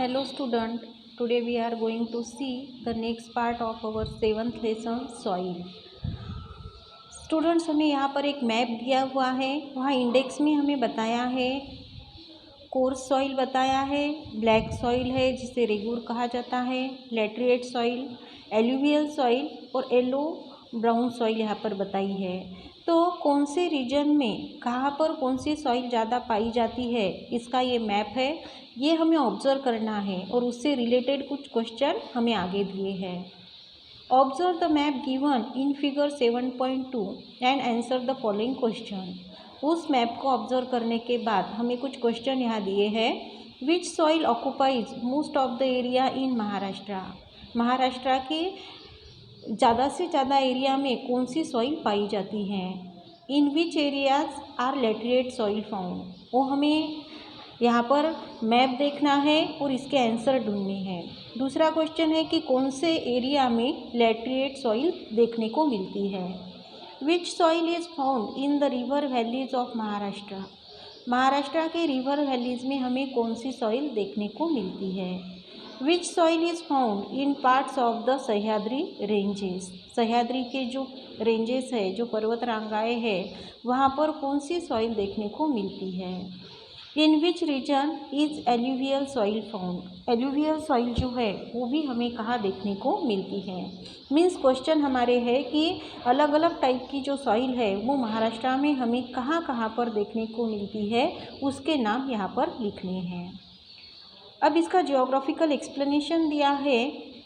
Hello student, today we are going to see the next part of our 7th lesson soil. Students हमें यहाँ पर एक map दिया हुआ है, वहाँ इंडेक्स में हमें बताया है कोर्स सॉइल बताया है, ब्लैक सॉइल है जिसे रेगूर कहा जाता है, लैटरेट सॉइल, एलुवियल सॉइल और येलो ब्राउन सॉइल यहाँ पर बताई है। तो कौन से रीजन में कहाँ पर कौन सी सॉइल ज़्यादा पाई जाती है इसका ये मैप है, ये हमें ऑब्जर्व करना है और उससे रिलेटेड कुछ क्वेश्चन हमें आगे दिए हैं। Observe the map given in figure 7.2 and answer the following question. उस मैप को ऑब्जर्व करने के बाद हमें कुछ क्वेश्चन यहाँ दिए हैं। विच soil occupies most of the area in Maharashtra. Maharashtra के ज़्यादा से ज़्यादा एरिया में कौन सी सॉइल पाई जाती हैं। In which areas are laterite soil found. वो हमें यहाँ पर मैप देखना है और इसके आंसर ढूंढने हैं। दूसरा क्वेश्चन है कि कौन से एरिया में लैटरेट सॉइल देखने को मिलती है। विच soil is found in the river valleys of Maharashtra. Maharashtra के रिवर वैलीज में हमें कौन सी सॉइल देखने को मिलती है। विच soil is found in parts of the Sahyadri ranges. Sahyadri के जो रेंजेस है, जो पर्वतरांगाएँ हैं, वहाँ पर कौन सी सॉइल देखने को मिलती है। In which region is alluvial soil found. Alluvial soil जो है वो भी हमें कहाँ देखने को मिलती है। मीन्स क्वेश्चन हमारे है कि अलग अलग टाइप की जो सॉइल है वो महाराष्ट्र में हमें कहाँ कहाँ पर देखने को मिलती है, उसके नाम यहाँ पर लिखने हैं। अब इसका जियोग्राफिकल एक्सप्लेनेशन दिया है।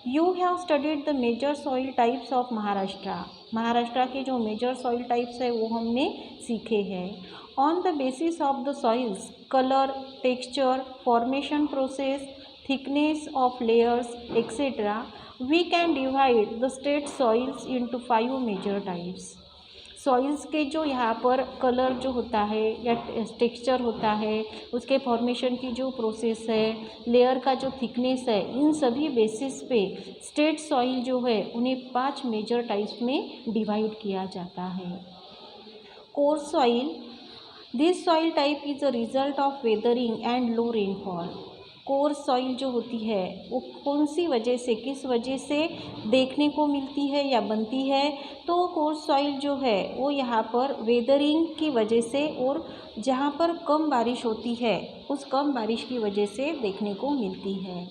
You have studied the major soil types of Maharashtra. Maharashtra के जो मेजर सॉइल टाइप्स है वो हमने सीखे हैं। On the basis of the soils colour, texture, formation process, thickness of layers etcetera we can divide the state soils into 5 major types. Soils के जो यहाँ पर कलर जो होता है या टेक्सचर होता है, उसके फॉर्मेशन की जो प्रोसेस है, लेयर का जो थिकनेस है, इन सभी बेसिस पे स्टेट सॉइल जो है उन्हें 5 मेजर टाइप्स में डिवाइड किया जाता है। Course soil, this soil type is a result of weathering and low rainfall. Course soil जो होती है वो कौन सी वजह से, किस वजह से देखने को मिलती है या बनती है। तो कोर्स सॉइल जो है वो यहाँ पर वेदरिंग की वजह से और जहाँ पर कम बारिश होती है उस कम बारिश की वजह से देखने को मिलती है।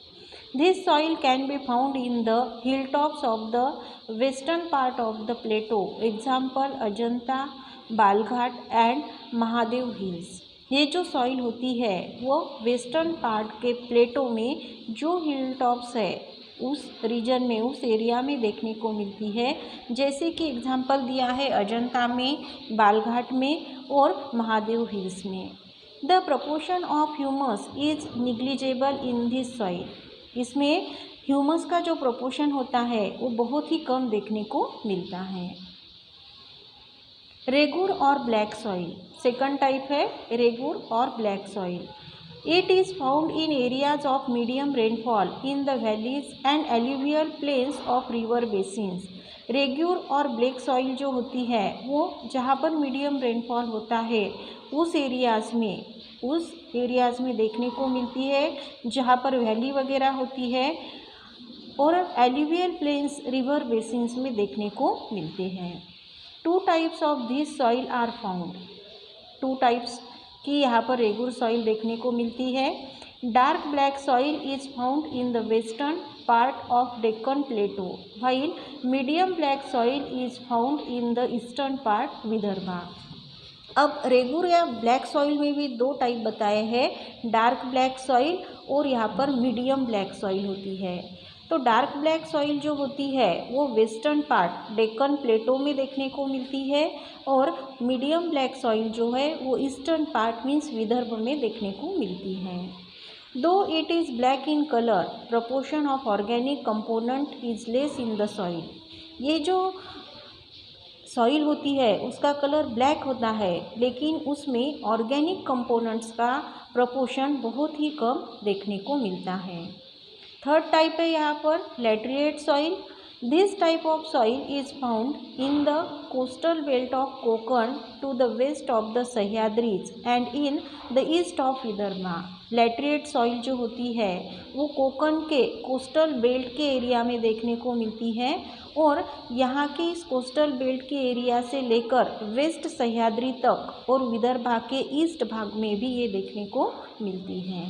This soil can be found in the hill tops of the western part of the plateau, example Ajanta, Balaghat and Mahadev hills. ये जो सॉइल होती है वो वेस्टर्न पार्ट के प्लेटो में जो हिल टॉप्स है उस रीजन में, उस एरिया में देखने को मिलती है। जैसे कि एग्जांपल दिया है अजंता में, बालघाट में और महादेव हिल्स में। The proportion of humus is negligible in this soil. इसमें ह्यूमस का जो प्रपोर्शन होता है वो बहुत ही कम देखने को मिलता है। रेगूर और ब्लैक सॉइल, सेकंड टाइप है रेगूर और black soil. It is found in areas of medium rainfall in the valleys and alluvial plains of river basins. Regur और ब्लैक सॉइल जो होती है वो जहाँ पर मीडियम रेनफॉल होता है उस एरियाज़ में देखने को मिलती है, जहाँ पर वैली वगैरह होती है, और एल्यूवियल प्लेन्स रिवर बेसिन्स में देखने को मिलते हैं। 2 types of this soil are found. 2 types की यहाँ पर रेगुलर सॉइल देखने को मिलती है। Dark black soil is found in the western part of Deccan plateau, while medium black soil is found in the eastern part Vidarbha. अब रेगुलर या black soil में भी 2 टाइप बताए हैं, डार्क ब्लैक सॉइल और यहाँ पर मीडियम ब्लैक सॉइल होती है। तो डार्क ब्लैक सॉइल जो होती है वो वेस्टर्न पार्ट डेक्कन प्लेटो में देखने को मिलती है, और मीडियम ब्लैक सॉइल जो है वो ईस्टर्न पार्ट मीन्स विदर्भ में देखने को मिलती है। दो it is black in colour, proportion of organic component is less in the soil. ये जो सॉइल होती है उसका कलर ब्लैक होता है, लेकिन उसमें ऑर्गेनिक कंपोनेंट्स का प्रपोर्शन बहुत ही कम देखने को मिलता है। थर्ड टाइप है यहाँ पर laterite soil. This type of soil is found in the coastal belt of Konkan to the west of the Sahyadris and in the east of Vidarbha. Laterite soil जो होती है वो कोकन के कोस्टल बेल्ट के एरिया में देखने को मिलती है और यहाँ के इस कोस्टल बेल्ट के एरिया से लेकर वेस्ट सह्याद्री तक और विदर्भा के ईस्ट भाग में भी ये देखने को मिलती हैं।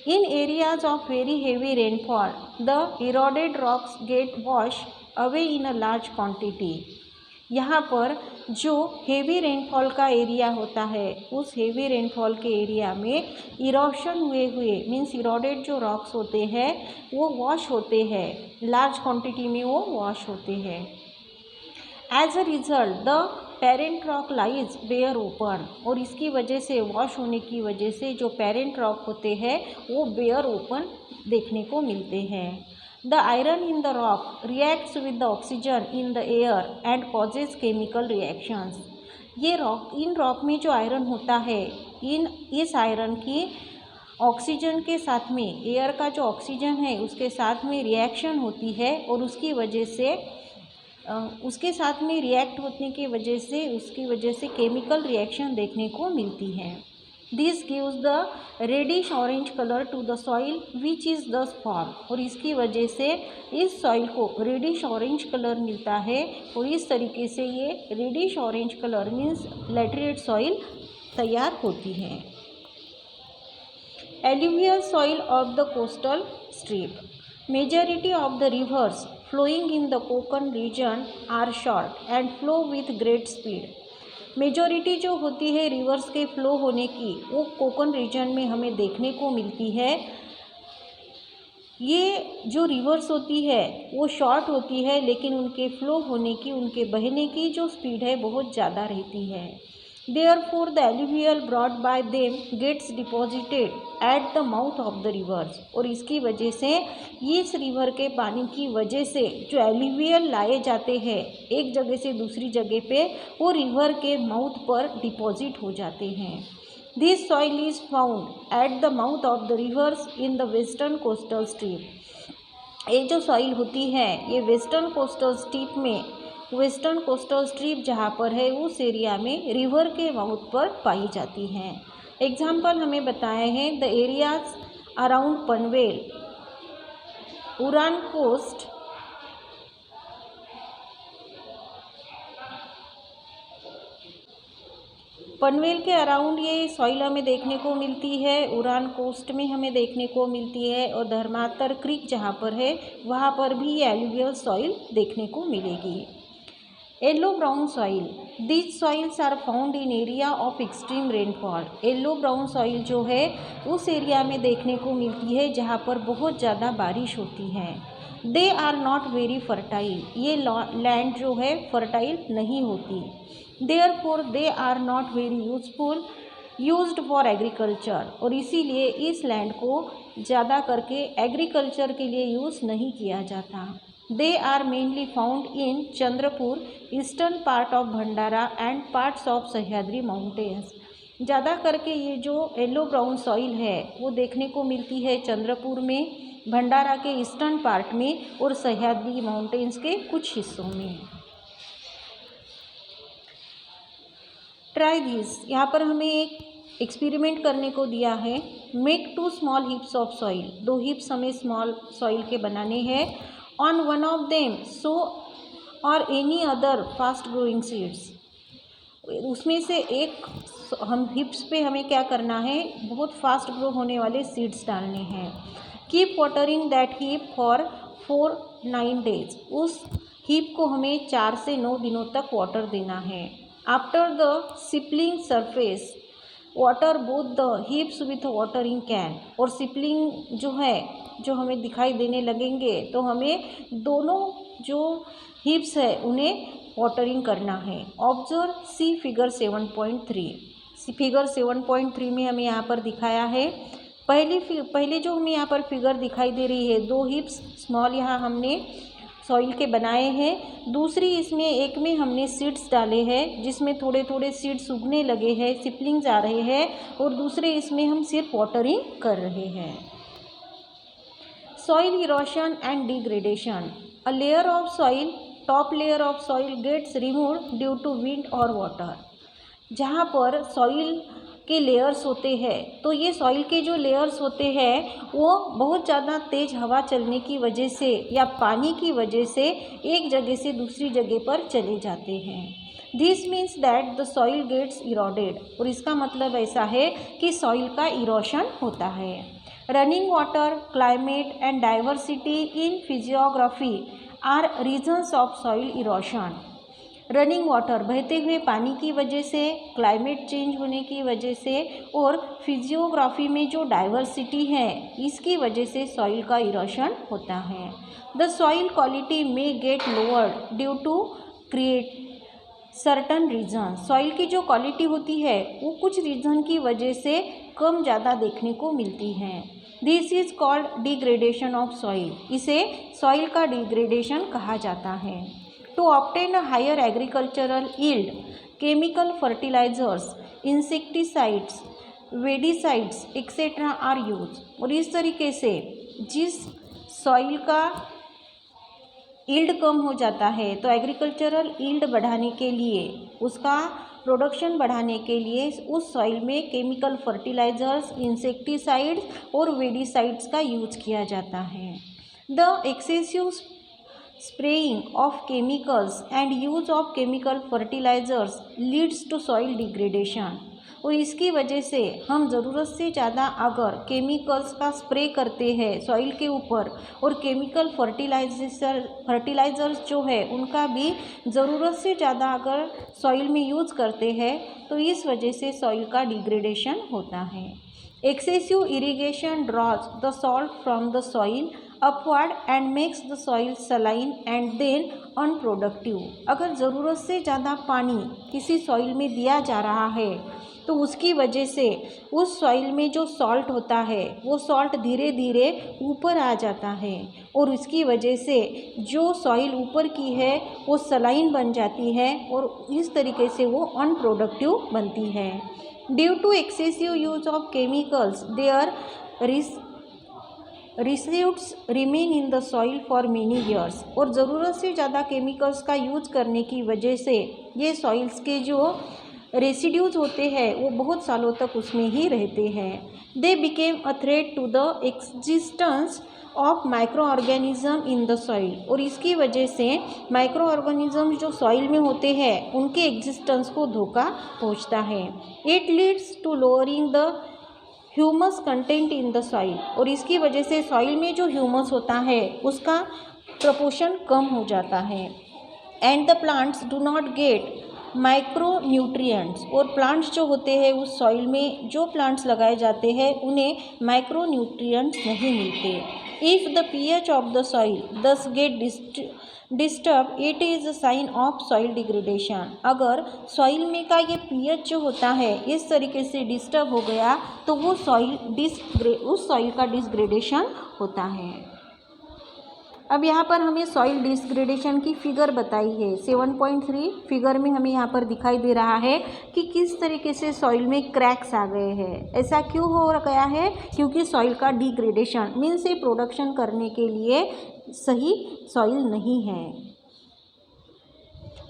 In areas of very heavy rainfall the eroded rocks get wash away in a large quantity. यहाँ पर जो हेवी रेनफॉल का एरिया होता है उस हेवी रेनफॉल के एरिया में इरोशन हुए मीन्स इरोडेड जो रॉक्स होते हैं वो वॉश होते हैं, लार्ज क्वांटिटी में वो वॉश होते हैं। As a result the parent rock lies bare open, और इसकी वजह से वॉश होने की वजह से जो पेरेंट रॉक होते हैं वो बेयर ओपन देखने को मिलते हैं। The iron in the rock reacts with the oxygen in the air and causes chemical reactions. ये इन रॉक में जो आयरन होता है इस आयरन की ऑक्सीजन के साथ में, एयर का जो ऑक्सीजन है उसके साथ में रिएक्शन होती है और उसकी वजह से उसके साथ में रिएक्ट होने की वजह से उसकी वजह से केमिकल रिएक्शन देखने को मिलती है। This gives the reddish orange colour to the soil which is thus form, और इसकी वजह से इस सॉइल को रेडिश ऑरेंज कलर मिलता है और इस तरीके से ये reddish orange colour means laterite soil तैयार होती है। Alluvial soil of the coastal strip. Majority of the rivers flowing in the Konkan region are short and flow with great speed. Majority जो होती है रिवर्स के फ्लो होने की वो कोकन रीजन में हमें देखने को मिलती है। ये जो रिवर्स होती है वो शॉर्ट होती है लेकिन उनके फ्लो होने की, उनके बहने की जो स्पीड है बहुत ज़्यादा रहती है। Therefore, the alluvial brought by them gets deposited at the mouth of the rivers, और इसकी वजह से इस रिवर के पानी की वजह से जो एल्यूवियल लाए जाते हैं एक जगह से दूसरी जगह पे वो रिवर के माउथ पर डिपॉजिट हो जाते हैं। This soil is found at the mouth of the reverse in the western coastal strip. ये जो सॉइल होती है ये वेस्टर्न कोस्टल स्ट्रिप जहाँ पर है उस एरिया में रिवर के माउथ पर पाई जाती हैं। एग्जाम्पल हमें बताए हैं the areas around Panvel, Uran coast, Panvel के अराउंड ये सॉइल हमें देखने को मिलती है, उरान कोस्ट में हमें देखने को मिलती है और धर्मातर क्रीक जहाँ पर है वहाँ पर भी ये एल्यूवियल सॉइल देखने को मिलेगी। Yellow brown soil, this soils are found in area of extreme rainfall. Yellow brown soil जो है उस एरिया में देखने को मिलती है जहाँ पर बहुत ज़्यादा बारिश होती है। They are not very fertile, ये लैंड जो है फर्टाइल नहीं होती। Therefore they are not very used for agriculture, और इसीलिए इस लैंड को ज़्यादा करके एग्रीकल्चर के लिए यूज़ नहीं किया जाता। They are mainly found in Chandrapur, eastern part of Bhandara and parts of Sahyadri mountains. ज़्यादा करके ये जो येलो ब्राउन सॉइल है वो देखने को मिलती है चंद्रपुर में, भंडारा के ईस्टर्न पार्ट में और सह्याद्री माउंटेन्स के कुछ हिस्सों में। ट्राई दिस, यहाँ पर हमें एक एक्सपेरिमेंट करने को दिया है। Make 2 small heaps of soil, 2 heaps हमें स्मॉल सॉइल के बनाने हैं। On one of them sow और any other fast growing seeds, उसमें से एक हम हिप्स पे हमें क्या करना है, बहुत फास्ट ग्रो होने वाले सीड्स डालने हैं। Keep watering that heap for 4-9 days, उस हीप को हमें 4 से 9 दिनों तक वाटर देना है। After the sapling surface water both the heaps with watering can, और सिपलिंग जो है जो हमें दिखाई देने लगेंगे तो हमें दोनों जो हिप्स है उन्हें वाटरिंग करना है। ऑब्जर्व सी फिगर 7.3। फिगर 7.3 में हमें यहाँ पर दिखाया है, पहले जो हमें यहाँ पर फिगर दिखाई दे रही है 2 हिप्स स्मॉल यहाँ हमने सॉइल के बनाए हैं। दूसरी इसमें एक में हमने सीड्स डाले हैं जिसमें थोड़े थोड़े सीड्स उगने लगे हैं, सिपलिंग्स आ रहे हैं, और दूसरे इसमें हम सिर्फ वाटरिंग कर रहे हैं। Soil erosion and degradation, a layer of soil, top layer of soil gets removed due to wind और वाटर। जहाँ पर सॉइल के लेयर्स होते हैं, तो ये सॉइल के जो लेयर्स होते हैं वो बहुत ज़्यादा तेज़ हवा चलने की वजह से या पानी की वजह से एक जगह से दूसरी जगह पर चले जाते हैं। This means that the soil gets eroded, और इसका मतलब ऐसा है कि सॉइल का इरोशन होता है। Running water, climate and diversity in physiography are reasons of soil erosion. Running water, बहते हुए पानी की वजह से, क्लाइमेट चेंज होने की वजह से, और फिजियोग्राफी में जो डाइवर्सिटी है इसकी वजह से सॉइल का इरोशन होता है। The soil quality may get lowered due to create certain reason. Soil की जो क्वालिटी होती है वो कुछ रीजन की वजह से कम ज़्यादा देखने को मिलती है। This is called degradation of soil. इसे सॉइल का डिग्रेडेशन कहा जाता है। To obtain a higher agricultural yield, chemical fertilisers, insecticides, weedicides etcetera are used. और इस तरीके से जिस सॉइल का यील्ड कम हो जाता है तो एग्रीकल्चरल यील्ड बढ़ाने के लिए, उसका प्रोडक्शन बढ़ाने के लिए उस सॉइल में केमिकल फर्टिलाइजर्स, इंसेक्टिसाइड्स और वेडिसाइड्स का यूज किया जाता है। The excessive spraying of chemicals and use of chemical fertilizers leads to soil degradation। और इसकी वजह से हम ज़रूरत से ज़्यादा अगर केमिकल्स का स्प्रे करते हैं सॉइल के ऊपर और केमिकल फर्टिलाइजर्स जो है उनका भी ज़रूरत से ज़्यादा अगर सॉइल में यूज़ करते हैं तो इस वजह से सॉइल का डिग्रेडेशन होता है। Excessive irrigation draws the salt from the soil upward and makes the soil saline and then unproductive. अगर ज़रूरत से ज़्यादा पानी किसी सॉइल में दिया जा रहा है तो उसकी वजह से उस सॉइल में जो सॉल्ट होता है वो सॉल्ट धीरे धीरे ऊपर आ जाता है और उसकी वजह से जो सॉइल ऊपर की है वो सलाइन बन जाती है और इस तरीके से वो अनप्रोडक्टिव बनती है। Due to excessive use of chemicals their residues remain in the soil for many years. और ज़रूरत से ज़्यादा केमिकल्स का यूज करने की वजह से ये सॉइल्स के जो रेसिड्यूज होते हैं वो बहुत सालों तक उसमें ही रहते हैं। They became a threat to the existence of microorganism in the soil. और इसकी वजह से माइक्रो ऑर्गेनिज्म जो सॉइल में होते हैं उनके एग्जिस्टेंस को धोखा पहुंचता है। It leads to lowering the humus content in the soil. और इसकी वजह से सॉइल में जो ह्यूमस होता है उसका प्रपोर्शन कम हो जाता है। And the plants do not gate micro nutrients. और प्लांट्स जो होते हैं उस सॉइल में जो प्लांट्स लगाए जाते हैं उन्हें माइक्रो न्यूट्रिएंट्स नहीं मिलते। If the pH of the soil does get disturb it is a sign of soil degradation. अगर सॉइल में का ये pH जो होता है इस तरीके से डिस्टर्ब हो गया तो वो उस सॉइल का डिसग्रेडेशन होता है। अब यहाँ पर हमें सॉइल डिसग्रेडेशन की फिगर बताई है 7.3। फिगर में हमें यहाँ पर दिखाई दे रहा है कि किस तरीके से सॉइल में क्रैक्स आ गए हैं। ऐसा क्यों हो गया है? क्योंकि सॉइल का डिग्रेडेशन मीन्स से प्रोडक्शन करने के लिए सही सॉइल नहीं है।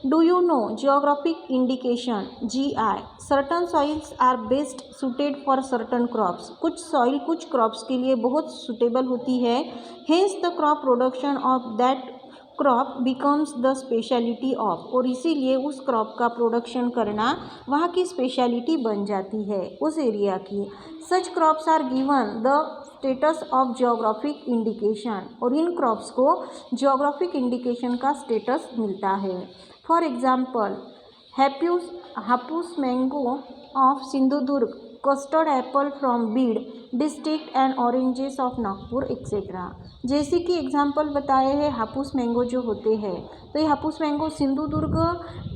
Do you know geographic indication GI? Certain soils are best suited for certain crops. कुछ सॉइल कुछ क्रॉप्स के लिए बहुत सुटेबल होती है। Hence the crop production of that crop becomes the speciality of. और इसीलिए उस क्रॉप का प्रोडक्शन करना वहाँ की स्पेशलिटी बन जाती है उस एरिया की। Such crops are given the status of geographic indication. और इन क्रॉप्स को जियोग्राफिक इंडिकेशन का स्टेटस मिलता है। For example Hapus mango of Sindhudurg, custard apple from Beed district and oranges of Nagpur etcetera. जैसे कि एग्जाम्पल बताए हैं हापुस मैंगो जो होते हैं तो ये हापुस मैंगो सिंधुदुर्ग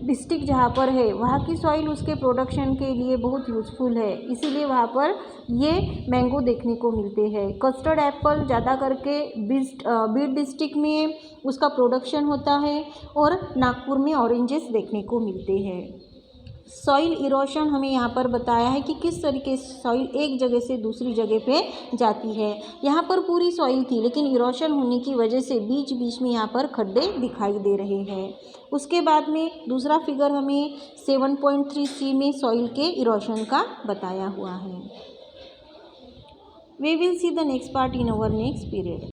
डिस्ट्रिक्ट जहाँ पर है वहाँ की सॉइल उसके प्रोडक्शन के लिए बहुत यूज़फुल है, इसीलिए वहाँ पर ये मैंगो देखने को मिलते हैं। कस्टर्ड एप्पल ज़्यादा करके बीड डिस्ट्रिक्ट में उसका प्रोडक्शन होता है और नागपुर में ऑरेंजेस देखने को मिलते हैं। सॉइल इरोशन हमें यहाँ पर बताया है कि किस तरीके से सॉइल एक जगह से दूसरी जगह पे जाती है। यहाँ पर पूरी सॉइल थी लेकिन इरोशन होने की वजह से बीच बीच में यहाँ पर खड्डे दिखाई दे रहे हैं। उसके बाद में दूसरा फिगर हमें 7.3c में सॉइल के इरोशन का बताया हुआ है। We will see the next part in our next period.